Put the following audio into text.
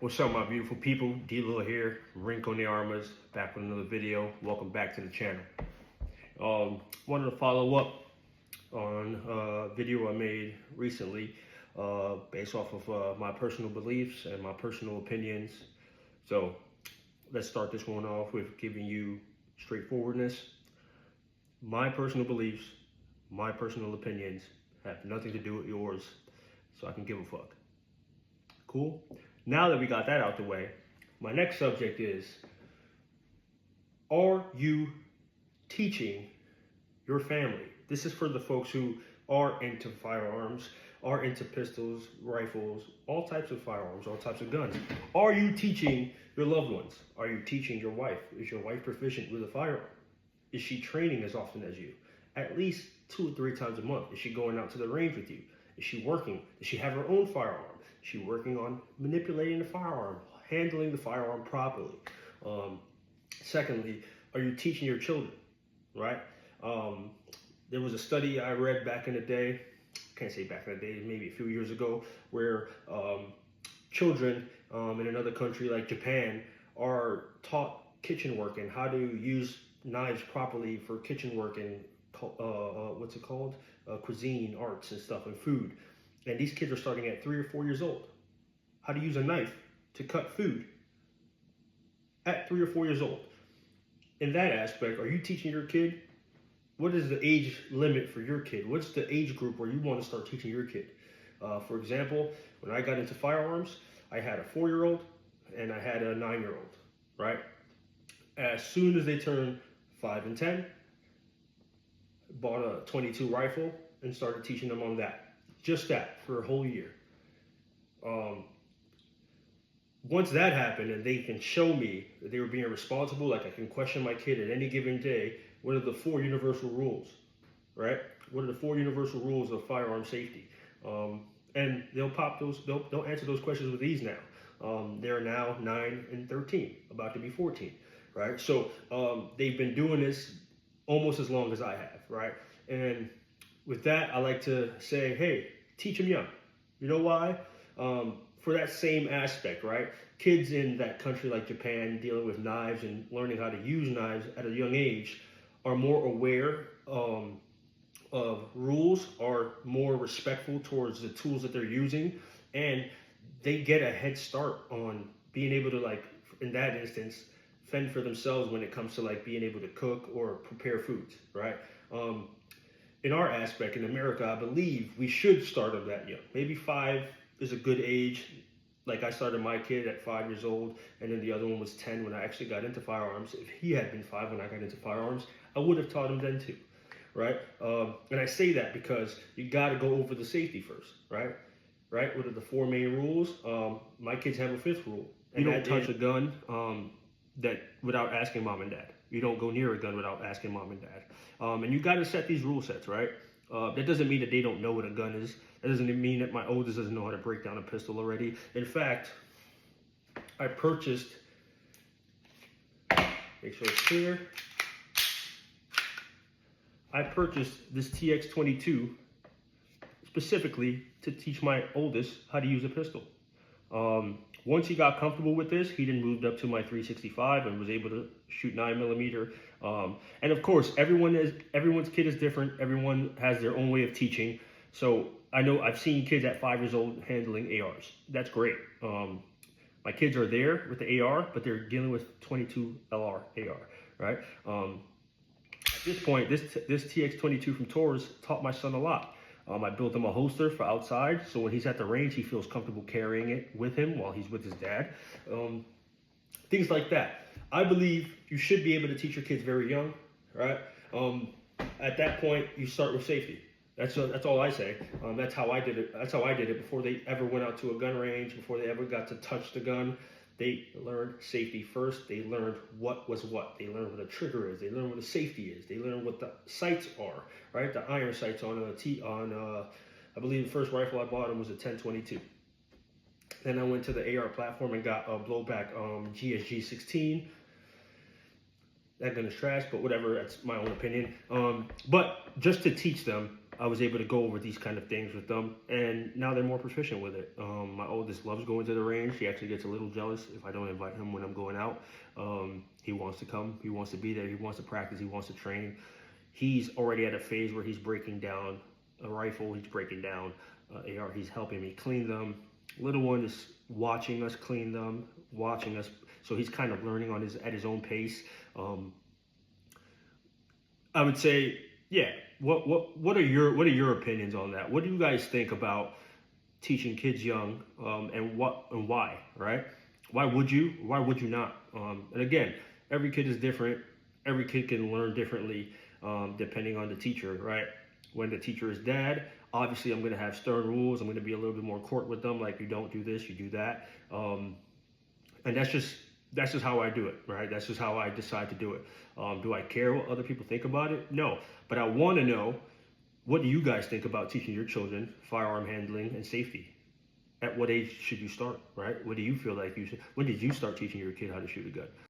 What's up, my beautiful people? D-Lil here, Rink on the Armors, back with another video. Welcome back to the channel. Wanted to follow up on a video I made recently based off of my personal beliefs and my personal opinions. So let's start this one off with giving you straightforwardness. My personal beliefs, my personal opinions have nothing to do with yours, so I can give a fuck. Cool? Now that we got that out the way, my next subject is, are you teaching your family? This is for the folks who are into firearms, are into pistols, rifles, all types of firearms, all types of guns. Are you teaching your loved ones? Are you teaching your wife? Is your wife proficient with a firearm? Is she training as often as you? At least 2 or 3 times a month. Is she going out to the range with you? Is she working? Does she have her own firearm? Is she working on manipulating the firearm, handling the firearm properly? Secondly, are you teaching your children, right? There was a study I read back in the day, can't say back in the day, maybe a few years ago, where children in another country like Japan are taught kitchen work and how to use knives properly for kitchen work and what's it called? Cuisine, arts and stuff, and food. And these kids are starting at 3 or 4 years old. How to use a knife to cut food at 3 or 4 years old. In that aspect, are you teaching your kid? What is the age limit for your kid? What's the age group where you want to start teaching your kid? For example, when I got into firearms, I had a 4-year-old and I had a 9-year-old, right? As soon as they turned 5 and 10, bought a .22 rifle and started teaching them on that. Just that for a whole year. Once that happened and they can show me that they were being responsible, like I can question my kid at any given day, what are the 4 universal rules, right? What are the 4 universal rules of firearm safety? And they'll pop those, they'll answer those questions with ease now. They're now 9 and 13, about to be 14, right? So they've been doing this almost as long as I have, right? And with that, I like to say, hey, teach them young. You know why? For that same aspect, right? Kids in that country like Japan dealing with knives and learning how to use knives at a young age are more aware of rules, are more respectful towards the tools that they're using, and they get a head start on being able to, like, in that instance, fend for themselves when it comes to like being able to cook or prepare foods, right? In our aspect in America, I believe we should start them that young. Maybe 5 is a good age. Like I started my kid at 5 years old, and then the other one was 10 when I actually got into firearms. If he had been 5 when I got into firearms, I would have taught him then too, right? And I say that because you got to go over the safety first, right? Right? What are the 4 main rules? My kids have a 5th rule. You don't touch a gun that without asking mom and dad. You don't go near a gun without asking mom and dad. And you got to set these rule sets, right? That doesn't mean that they don't know what a gun is. That doesn't mean that my oldest doesn't know how to break down a pistol already. In fact, I purchased, make sure it's clear, I purchased this TX22 specifically to teach my oldest how to use a pistol. Once he got comfortable with this, he then moved up to my 365 and was able to shoot 9mm. And of course, everyone's kid is different. Everyone has their own way of teaching. So I know I've seen kids at 5 years old handling ARs. That's great. My kids are there with the AR, but they're dealing with 22 LR AR, right? At this point, this TX22 from Taurus taught my son a lot. I built him a holster for outside, so when he's at the range, he feels comfortable carrying it with him while he's with his dad. Things like that. I believe you should be able to teach your kids very young, right? At that point, you start with safety. That's all I say. That's how I did it. That's how I did it before they ever went out to a gun range, before they ever got to touch the gun. They learned safety first. They learned what was what. They learned what a trigger is. They learned what a safety is. They learned what the sights are, right? The iron sights on I believe the first rifle I bought him was a 10-22. Then I went to the AR platform and got a blowback GSG 16. That gun is trash, but whatever. That's my own opinion. But just to teach them I was able to go over these kind of things with them, and now they're more proficient with it. My oldest loves going to the range. He actually gets a little jealous if I don't invite him when I'm going out. He wants to come. He wants to be there. He wants to practice. He wants to train. He's already at a phase where he's breaking down a rifle. He's breaking down AR. He's helping me clean them. Little one is watching us clean them, watching us. So he's kind of learning on his at his own pace. I would say, yeah. What are your opinions on that? What do you guys think about teaching kids young, and why? Right? Why would you? Why would you not? And again, every kid is different. Every kid can learn differently, depending on the teacher. Right? When the teacher is dad, obviously I'm going to have stern rules. I'm going to be a little bit more court with them, like you don't do this, you do that, and that's just how I do it, right? That's just how I decide to do it. Do I care what other people think about it? No, but I want to know, what do you guys think about teaching your children firearm handling and safety? At what age should you start, right? What do you feel like you should? When did you start teaching your kid how to shoot a gun?